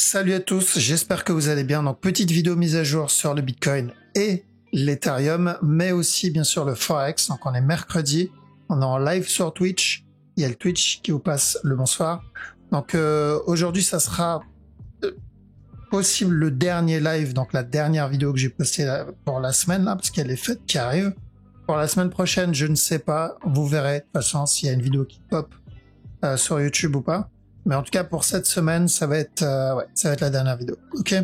Salut à tous, j'espère que vous allez bien. Donc petite vidéo mise à jour sur le Bitcoin et l'Ethereum, mais aussi bien sûr le Forex. Donc on est mercredi, on est en live sur Twitch. Il y a le Twitch qui vous passe le bonsoir. Donc aujourd'hui ça sera possible le dernier live, donc la dernière vidéo que j'ai postée pour la semaine là, parce qu'il y a les fêtes qui arrivent. Pour la semaine prochaine, je ne sais pas, vous verrez de toute façon s'il y a une vidéo qui pop sur YouTube ou pas. Mais en tout cas, pour cette semaine, ça va être la dernière vidéo. Ok.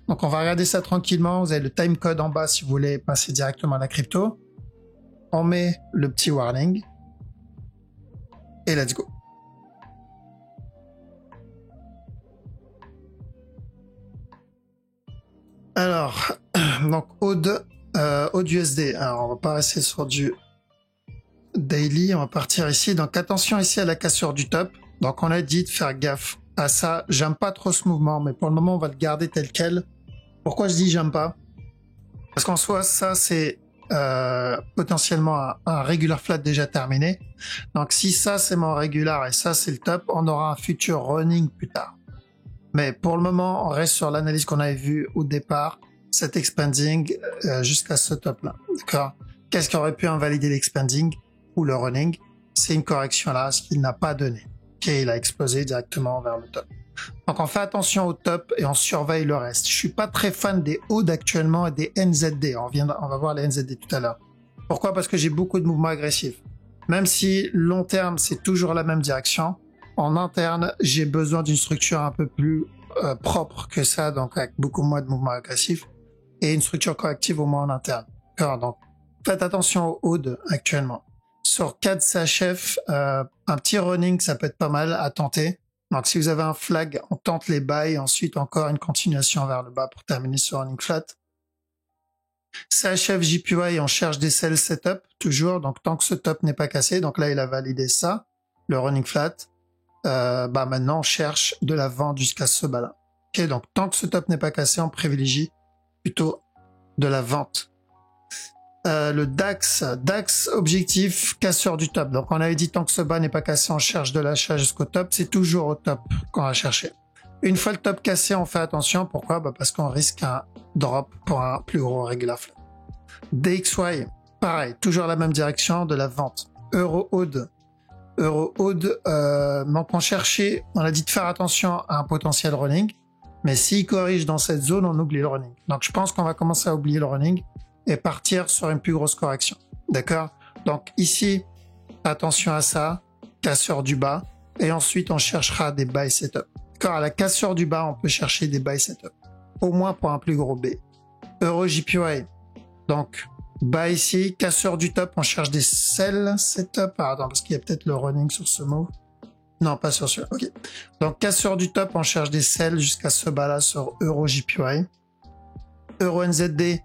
Donc, on va regarder ça tranquillement. Vous avez le timecode en bas si vous voulez passer directement à la crypto. On met le petit warning. Et let's go. Alors, donc, Aude USD. Alors, on va pas rester sur du daily. On va partir ici. Donc, attention ici à la cassure du top. Donc on a dit de faire gaffe à ça. J'aime pas trop ce mouvement, mais pour le moment on va le garder tel quel. Pourquoi je dis j'aime pas? Parce qu'en soi ça c'est potentiellement un regular flat déjà terminé. Donc si ça c'est mon regular et ça c'est le top, on aura un futur running plus tard. Mais pour le moment on reste sur l'analyse qu'on avait vue au départ, cet expanding jusqu'à ce top là. D'accord? Qu'est-ce qui aurait pu invalider l'expanding ou le running? C'est une correction là, ce qu'il n'a pas donné. Il a explosé directement vers le top. Donc on fait attention au top et on surveille le reste. Je suis pas très fan des ODE actuellement et des NZD. On va voir les NZD tout à l'heure. Pourquoi? Parce que j'ai beaucoup de mouvements agressifs. Même si long terme c'est toujours la même direction, en interne j'ai besoin d'une structure un peu plus propre que ça, donc avec beaucoup moins de mouvements agressifs et une structure corrective au moins en interne. D'accord, donc faites attention aux ODE actuellement. Sur 4 CHF, un petit running, ça peut être pas mal à tenter. Donc, si vous avez un flag, on tente les buys, ensuite encore une continuation vers le bas pour terminer sur running flat. CHF, JPY, on cherche des sell setup, toujours. Donc, tant que ce top n'est pas cassé, donc là, il a validé ça, le running flat. Maintenant, on cherche de la vente jusqu'à ce bas-là. Ok, donc, tant que ce top n'est pas cassé, on privilégie plutôt de la vente. Le DAX objectif casseur du top. Donc on avait dit tant que ce bas n'est pas cassé, on cherche de l'achat jusqu'au top. C'est toujours au top qu'on va chercher. Une fois le top cassé, on fait attention. Pourquoi? Parce qu'on risque un drop pour un plus gros regular flat. DXY, pareil, toujours la même direction de la vente. Euro-AUD. Donc on cherchait, on a dit de faire attention à un potentiel running. Mais s'il corrige dans cette zone, on oublie le running. Donc je pense qu'on va commencer à oublier le running et partir sur une plus grosse correction. D'accord? Donc ici, attention à ça, cassure du bas, et ensuite on cherchera des buy setup. D'accord? À la cassure du bas, on peut chercher des buy setup. Au moins pour un plus gros B. Euro JPY. Donc, bas ici, cassure du top, on cherche des sell setup. Pardon, parce qu'il y a peut-être le running sur ce mot. Non, pas sur celui-là. Ok. Donc, cassure du top, on cherche des sell jusqu'à ce bas-là sur Euro JPY. Euro NZD.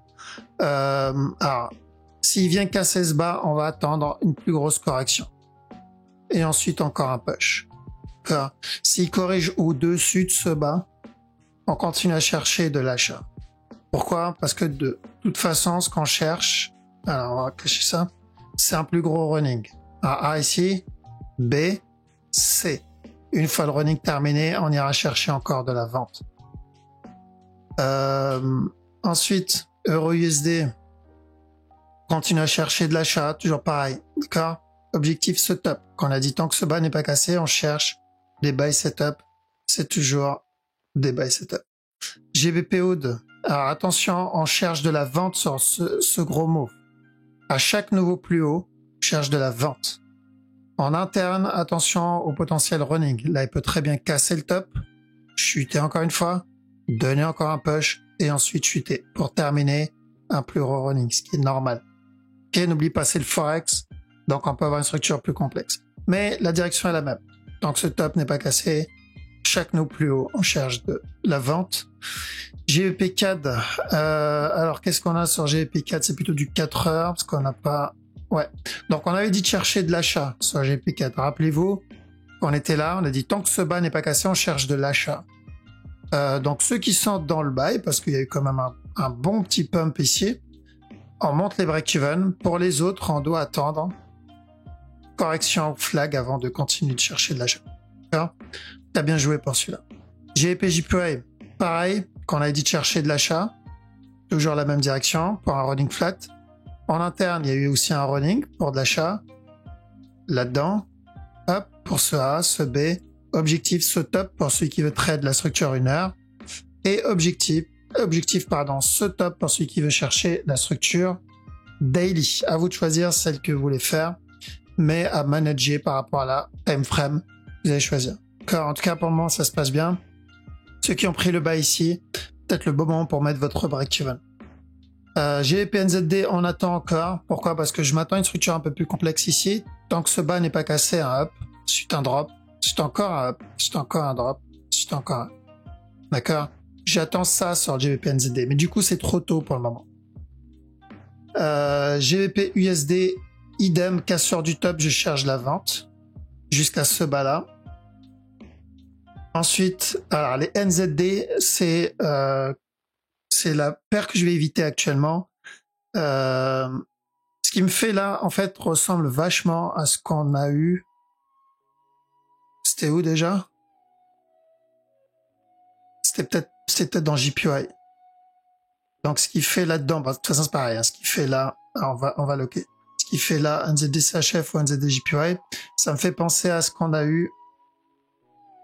Alors, s'il vient casser ce bas, on va attendre une plus grosse correction. Et ensuite, encore un push. S'il corrige au-dessus de ce bas, on continue à chercher de l'achat. Pourquoi? Parce que de toute façon, ce qu'on cherche, alors on va cacher ça, c'est un plus gros running. A ici, B, C. Une fois le running terminé, on ira chercher encore de la vente. Ensuite, Euro USD, continue à chercher de l'achat, toujours pareil, d'accord? Objectif ce top. Quand on a dit tant que ce bas n'est pas cassé, on cherche des buy setup, c'est toujours des buy setup. GBP-AUD, alors attention, on cherche de la vente sur ce gros move. À chaque nouveau plus haut, on cherche de la vente. En interne, attention au potentiel running. Là, il peut très bien casser le top, chuter encore une fois, donner encore un push, et ensuite chuter pour terminer un plus gros running, ce qui est normal. Ok, n'oublie pas, c'est le Forex, donc on peut avoir une structure plus complexe. Mais la direction est la même. Tant que ce top n'est pas cassé, chaque nœud plus haut, on cherche de la vente. GBP CAD, alors qu'est-ce qu'on a sur GBP CAD? C'est plutôt du 4 heures, parce qu'on n'a pas... Ouais, donc on avait dit de chercher de l'achat sur GBP CAD. Rappelez-vous, on était là, on a dit tant que ce bas n'est pas cassé, on cherche de l'achat. Donc ceux qui sont dans le buy, parce qu'il y a eu quand même un bon petit pump ici, on monte les break-even. Pour les autres, on doit attendre correction flag avant de continuer de chercher de l'achat. T'as bien joué pour celui-là. GBP JPY, pareil, qu'on a dit de chercher de l'achat, toujours la même direction pour un running flat. En interne, il y a eu aussi un running pour de l'achat. Là-dedans, hop, pour ce A, ce B, objectif, ce top pour celui qui veut trade la structure 1 heure. Et objectif, ce top pour celui qui veut chercher la structure daily. À vous de choisir celle que vous voulez faire, mais à manager par rapport à la time frame, vous allez choisir. En tout cas, pour le moment, ça se passe bien. Ceux qui ont pris le bas ici, peut-être le bon moment pour mettre votre break-even. GBP/NZD, on attend encore. Pourquoi? Parce que je m'attends à une structure un peu plus complexe ici. Tant que ce bas n'est pas cassé, un up, ensuite un drop, ensuite encore un up, ensuite encore un drop, ensuite encore un. D'accord? J'attends ça sur GBP/NZD, mais du coup, c'est trop tôt pour le moment. GBP/USD, idem, cassure du top, je cherche la vente jusqu'à ce bas-là. Ensuite, alors les NZD, c'est la paire que je vais éviter actuellement. Ce qui me fait là, en fait, ressemble vachement à ce qu'on a eu. C'était où déjà? C'était peut-être dans JPY. Donc ce qui fait là-dedans, bah, de toute façon c'est pareil, hein, ce qui fait là, on va loquer. Ce qui fait là, NZD CHF ou NZD JPY, ça me fait penser à ce qu'on a eu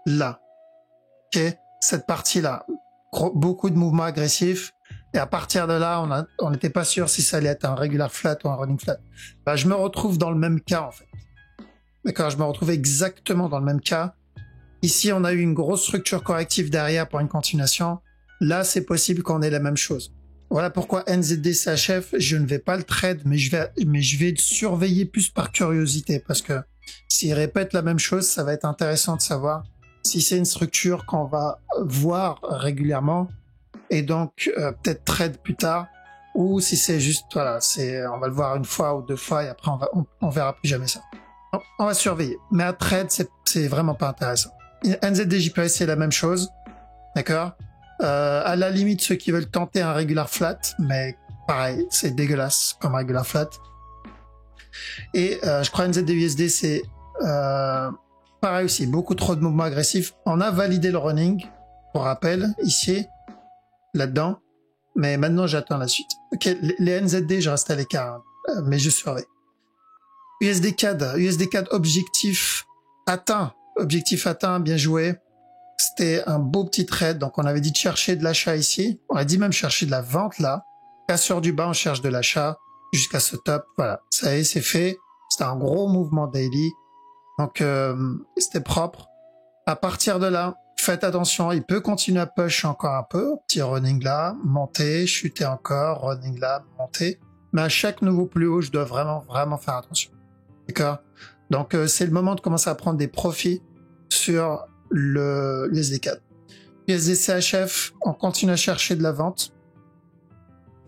là. Ok, cette partie-là, beaucoup de mouvements agressifs. Et à partir de là, on n'était pas sûr si ça allait être un regular flat ou un running flat. Bah, je me retrouve dans le même cas, en fait. D'accord, je me retrouve exactement dans le même cas. Ici, on a eu une grosse structure corrective derrière pour une continuation. Là, c'est possible qu'on ait la même chose. Voilà pourquoi NZD CHF, je ne vais pas le trade, mais je vais le surveiller plus par curiosité, parce que s'il répète la même chose, ça va être intéressant de savoir si c'est une structure qu'on va voir régulièrement, et donc peut-être trade plus tard, ou si c'est juste, voilà, on va le voir une fois ou deux fois, et après on verra plus jamais ça. On va surveiller, mais à trade, c'est vraiment pas intéressant. NZD/JPY, c'est la même chose, d'accord? À la limite, ceux qui veulent tenter un regular flat, mais pareil, c'est dégueulasse comme regular flat. Et je crois NZD/USD, c'est pareil aussi, beaucoup trop de mouvements agressifs. On a validé le running, pour rappel, ici, là-dedans, mais maintenant j'attends la suite. Ok, les NZD, je reste à l'écart, mais je surveille. USD-CAD, objectif atteint, bien joué. C'était un beau petit trade, donc on avait dit de chercher de l'achat ici, on a dit même chercher de la vente là, cassure du bas, on cherche de l'achat jusqu'à ce top, voilà, ça y est, c'est fait, c'était un gros mouvement daily, donc c'était propre. À partir de là, faites attention, il peut continuer à push encore un peu, petit running là, monter, chuter encore, running là, monter, mais à chaque nouveau plus haut, je dois vraiment faire attention, d'accord? Donc c'est le moment de commencer à prendre des profits sur le USD-CAD. USD-CHF, on continue à chercher de la vente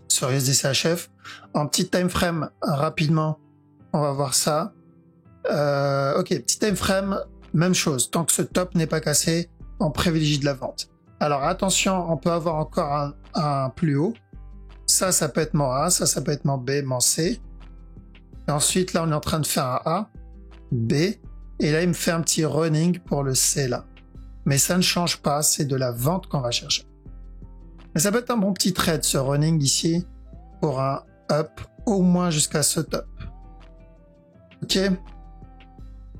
sur USD-CHF. En petit time frame, rapidement, on va voir ça. Ok, petit time frame, même chose. Tant que ce top n'est pas cassé, on privilégie de la vente. Alors attention, on peut avoir encore un plus haut. Ça peut être mon A, ça peut être mon B, mon C. Et ensuite, là, on est en train de faire un A, B, et là, il me fait un petit running pour le C là. Mais ça ne change pas, c'est de la vente qu'on va chercher. Mais ça peut être un bon petit trade, ce running ici, pour un up, au moins jusqu'à ce top. Ok?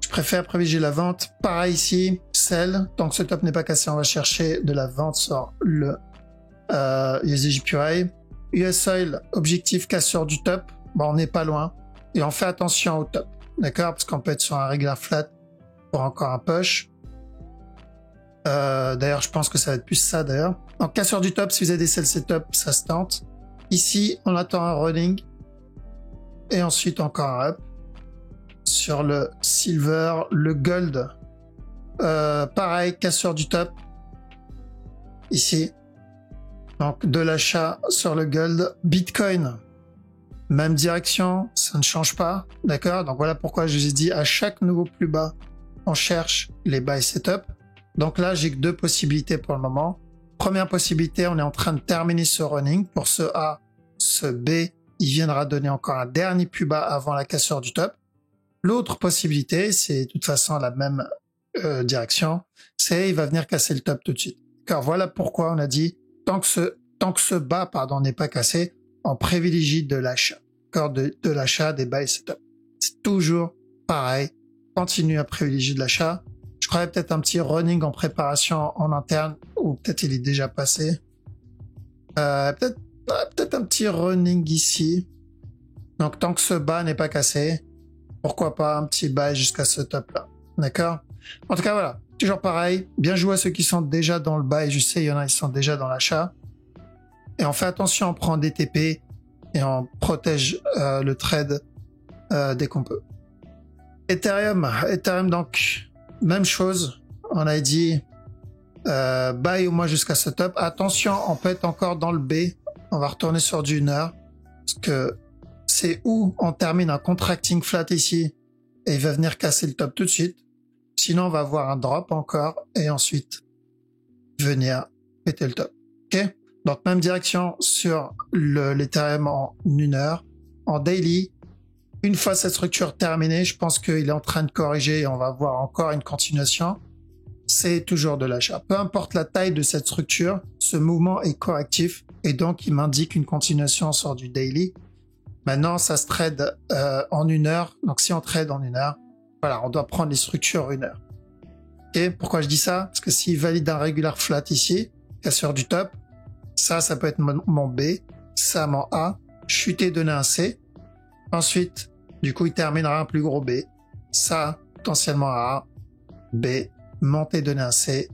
Je préfère privilégier la vente. Pareil ici, sell. Tant que ce top n'est pas cassé, on va chercher de la vente sur le USD/JPY. US Oil, objectif cassure du top. Bon, on n'est pas loin. Et on fait attention au top. D'accord? Parce qu'on peut être sur un regular flat pour encore un push. D'ailleurs, je pense que ça va être plus ça d'ailleurs. En cassure du top, si vous avez des sell setup, ça se tente. Ici, on attend un running. Et ensuite, encore un up. Sur le silver, le gold. Pareil, cassure du top. Ici. Donc, de l'achat sur le gold. Bitcoin. Même direction, ça ne change pas, d'accord? Donc voilà pourquoi je vous ai dit à chaque nouveau plus bas, on cherche les buy setup. Donc là, j'ai que deux possibilités pour le moment. Première possibilité, on est en train de terminer ce running. Pour ce A, ce B, il viendra donner encore un dernier plus bas avant la cassure du top. L'autre possibilité, c'est de toute façon la même direction, c'est il va venir casser le top tout de suite. Car voilà pourquoi on a dit, tant que ce bas, pardon, n'est pas cassé, on privilégie de l'achat. D'accord, de l'achat, des buy setup. C'est toujours pareil. Continue à privilégier de l'achat. Je croyais peut-être un petit running en préparation en interne, ou peut-être il est déjà passé. Peut-être un petit running ici. Donc tant que ce bas n'est pas cassé, pourquoi pas un petit buy jusqu'à ce top là. D'accord? En tout cas voilà, toujours pareil. Bien joué à ceux qui sont déjà dans le buy. Je sais, il y en a qui sont déjà dans l'achat. Et on fait attention, on prend des TP et on protège le trade dès qu'on peut. Ethereum donc même chose. On a dit buy au moins jusqu'à ce top. Attention, on peut être encore dans le B. On va retourner sur du 1 heure parce que c'est où on termine un contracting flat ici et il va venir casser le top tout de suite. Sinon, on va avoir un drop encore et ensuite venir péter le top. Ok? Donc, même direction sur l'Ethereum en 1 heure. En daily, une fois cette structure terminée, je pense qu'il est en train de corriger et on va voir encore une continuation. C'est toujours de l'achat. Peu importe la taille de cette structure, ce mouvement est correctif et donc il m'indique une continuation sur du daily. Maintenant, ça se trade en 1 heure. Donc, si on trade en 1 heure, voilà, on doit prendre les structures 1 heure. Ok, pourquoi je dis ça? Parce que s'il valide un regular flat ici, casseur du top, ça peut être mon B, ça mon A, chuter, donner un C. Ensuite, du coup, il terminera un plus gros B. Ça, potentiellement A, B, monter, donner un C.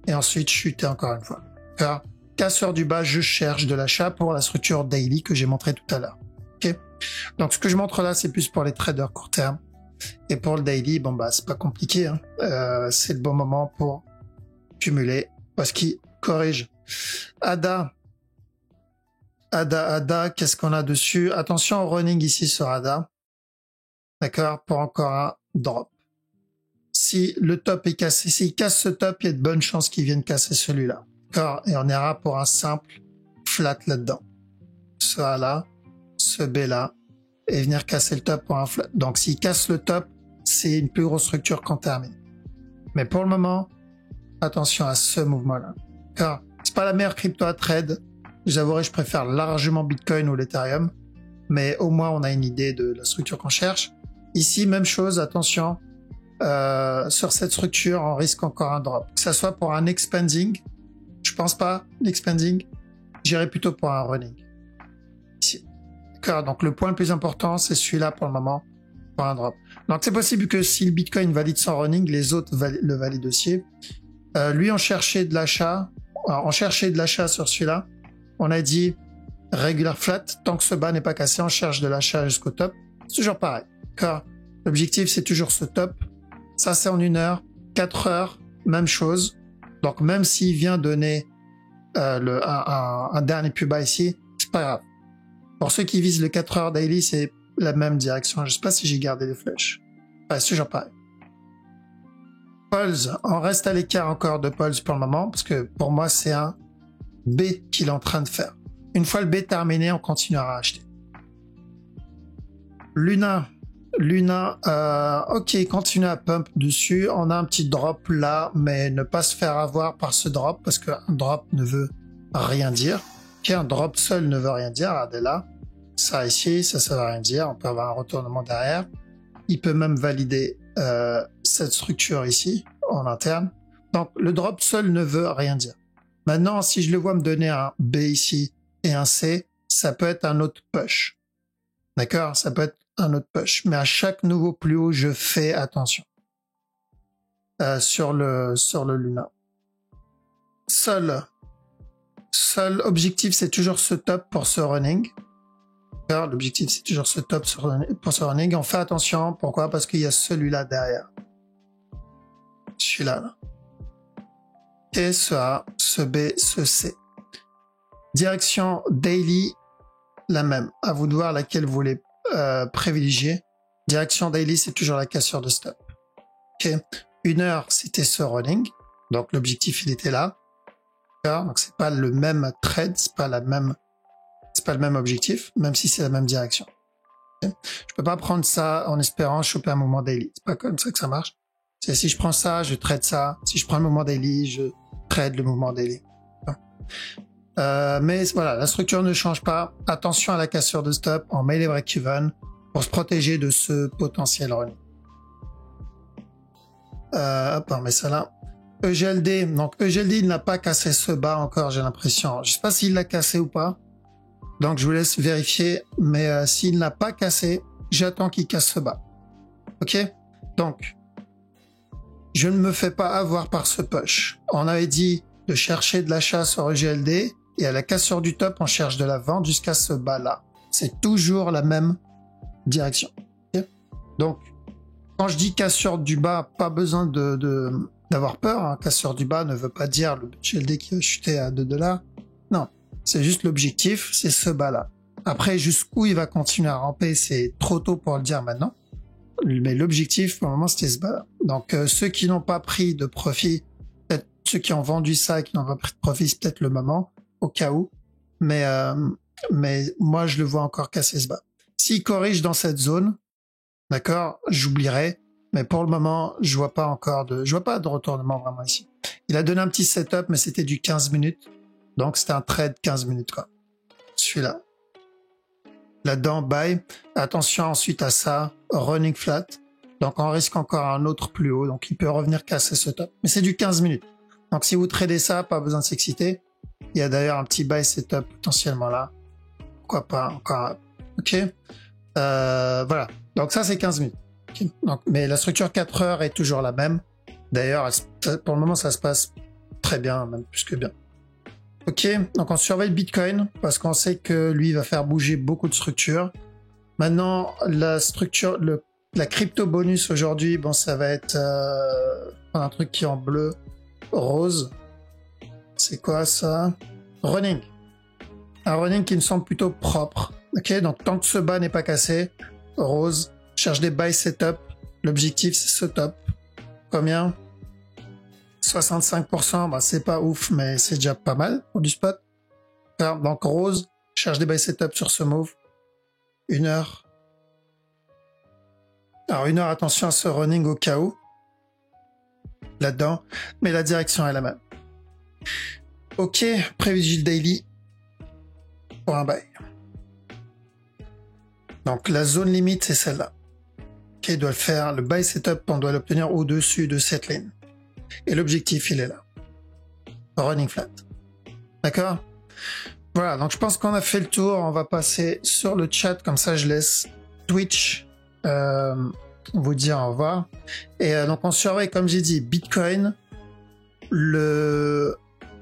Et ensuite, chuter encore une fois. Alors, casseur du bas, je cherche de l'achat pour la structure daily que j'ai montré tout à l'heure. Ok. Donc, ce que je montre là, c'est plus pour les traders court terme. Et pour le daily, bon, bah, c'est pas compliqué, hein. C'est le bon moment pour cumuler parce qu'il corrige. ADA, qu'est-ce qu'on a dessus? Attention au running ici sur ADA. D'accord? Pour encore un drop. Si le top est cassé, s'il casse ce top, il y a de bonnes chances qu'il vienne casser celui-là. D'accord? Et on ira pour un simple flat là-dedans. Ce A là, ce B là, et venir casser le top pour un flat. Donc s'il casse le top, c'est une plus grosse structure qu'on termine. Mais pour le moment, attention à ce mouvement-là. Car c'est pas la meilleure crypto à trade. J'avouerai, je préfère largement Bitcoin ou l'Ethereum, mais au moins on a une idée de la structure qu'on cherche. Ici, même chose, attention, sur cette structure, on risque encore un drop. Que ça soit pour un expanding, je pense pas, l'expanding, j'irai plutôt pour un running. Ici. D'accord, donc le point le plus important, c'est celui-là pour le moment, pour un drop. Donc c'est possible que si le Bitcoin valide son running, les autres le valident aussi. Lui, on cherchait de l'achat sur celui-là. On a dit regular flat, tant que ce bas n'est pas cassé, on cherche de l'achat jusqu'au top. C'est toujours pareil. Car l'objectif, c'est toujours ce top. Ça, c'est en 1 heure. 4 heures, même chose. Donc, même s'il vient donner un dernier plus bas ici, c'est pas grave. Pour ceux qui visent le 4 heures daily, c'est la même direction. Je sais pas si j'ai gardé les flèches. Ouais, c'est toujours pareil. Pulse, on reste à l'écart encore de Pulse pour le moment, parce que pour moi, c'est un B qu'il est en train de faire. Une fois le B terminé, on continuera à acheter. Luna, ok, continue à pump dessus. On a un petit drop là, mais ne pas se faire avoir par ce drop, parce qu'un drop ne veut rien dire. Ok, un drop seul ne veut rien dire. Regardez là, ça ici, ça veut rien dire. On peut avoir un retournement derrière. Il peut même valider cette structure ici, en interne. Donc, le drop seul ne veut rien dire. Maintenant, si je le vois me donner un B ici et un C, ça peut être un autre push. D'accord? Ça peut être un autre push. Mais à chaque nouveau plus haut, je fais attention. Sur le Luna. Seul objectif, c'est toujours ce top pour ce running. L'objectif, c'est toujours ce top pour ce running. On fait attention. Pourquoi? Parce qu'il y a celui-là derrière. Celui-là, là. Et ce A, ce B, ce C. Direction daily, la même. À vous de voir laquelle vous voulez privilégier. Direction daily, c'est toujours la cassure de stop. Ok. 1 heure, c'était ce running. Donc l'objectif, il était là. Donc c'est pas le même trade, c'est pas le même objectif, même si c'est la même direction. Okay. Je peux pas prendre ça en espérant choper un moment daily. C'est pas comme ça que ça marche. C'est si je prends ça, je trade ça. Si je prends le moment daily, je trade, le mouvement daily. Mais voilà, la structure ne change pas. Attention à la cassure de stop en melee break-even pour se protéger de ce potentiel run. Hop, on met ça là. EGLD, donc EGLD il n'a pas cassé ce bas encore, j'ai l'impression. Je sais pas s'il l'a cassé ou pas. Donc je vous laisse vérifier, mais s'il n'a pas cassé, j'attends qu'il casse ce bas. Ok? Donc, je ne me fais pas avoir par ce push. On avait dit de chercher de l'achat sur EGLD et à la cassure du top, on cherche de la vente jusqu'à ce bas-là. C'est toujours la même direction. Okay? Donc, quand je dis cassure du bas, pas besoin d'avoir peur. Hein. Cassure du bas ne veut pas dire le EGLD qui va chuter à 2$. Non, c'est juste l'objectif, c'est ce bas-là. Après, jusqu'où il va continuer à ramper, c'est trop tôt pour le dire maintenant. Mais l'objectif, pour le moment, c'était ce bas-là. Donc, ceux qui n'ont pas pris de profit, peut-être ceux qui ont vendu ça et qui n'ont pas pris de profit, c'est peut-être le moment, au cas où. Mais moi, je le vois encore casser ce bas. S'il corrige dans cette zone, d'accord, j'oublierai. Mais pour le moment, je vois pas de retournement vraiment ici. Il a donné un petit setup, mais c'était du 15 minutes. Donc, c'était un trade 15 minutes, quoi. Celui-là. Là-dedans, buy. Attention ensuite à ça, running flat. Donc, on risque encore un autre plus haut. Donc, il peut revenir casser ce top. Mais c'est du 15 minutes. Donc, si vous tradez ça, pas besoin de s'exciter. Il y a d'ailleurs un petit buy setup potentiellement là. Pourquoi pas encore. Ok. Voilà. Donc, ça, c'est 15 minutes. Okay. Donc, mais la structure 4 heures est toujours la même. D'ailleurs, pour le moment, ça se passe très bien, même plus que bien. Ok, donc on surveille Bitcoin parce qu'on sait que lui va faire bouger beaucoup de structures. Maintenant, la structure, la crypto bonus aujourd'hui, bon, ça va être un truc qui est en bleu, rose. C'est quoi ça? Running. Un running qui me semble plutôt propre. Ok, donc tant que ce bas n'est pas cassé, rose, cherche des buy setup. L'objectif c'est ce top. Combien? 65%, bah c'est pas ouf, mais c'est déjà pas mal pour du spot. Alors, donc rose, cherche des buy setup sur ce move. 1 heure. Alors 1 heure, attention à ce running au cas où. Là-dedans, mais la direction est la même. Ok, Previgil Daily pour un buy. Donc la zone limite c'est celle-là. Ok, il doit le faire, le buy setup, on doit l'obtenir au-dessus de cette ligne. Et l'objectif, il est là. Running flat. D'accord? Voilà, donc je pense qu'on a fait le tour. On va passer sur le chat, comme ça je laisse Twitch vous dire au revoir. Et donc on surveille, comme j'ai dit, Bitcoin.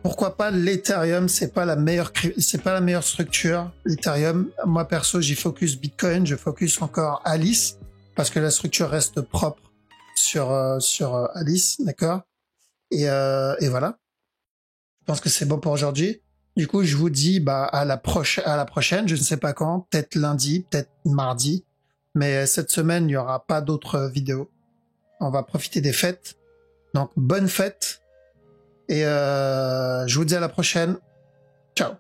Pourquoi pas l'Ethereum, c'est pas la meilleure structure, l'Ethereum. Moi perso, j'y focus Bitcoin, je focus encore Alice, parce que la structure reste propre sur Alice, d'accord? Et voilà. Je pense que c'est bon pour aujourd'hui. Du coup, je vous dis à la prochaine. Je ne sais pas quand, peut-être lundi, peut-être mardi. Mais cette semaine, il n'y aura pas d'autres vidéos. On va profiter des fêtes. Donc, bonne fête. Et je vous dis à la prochaine. Ciao.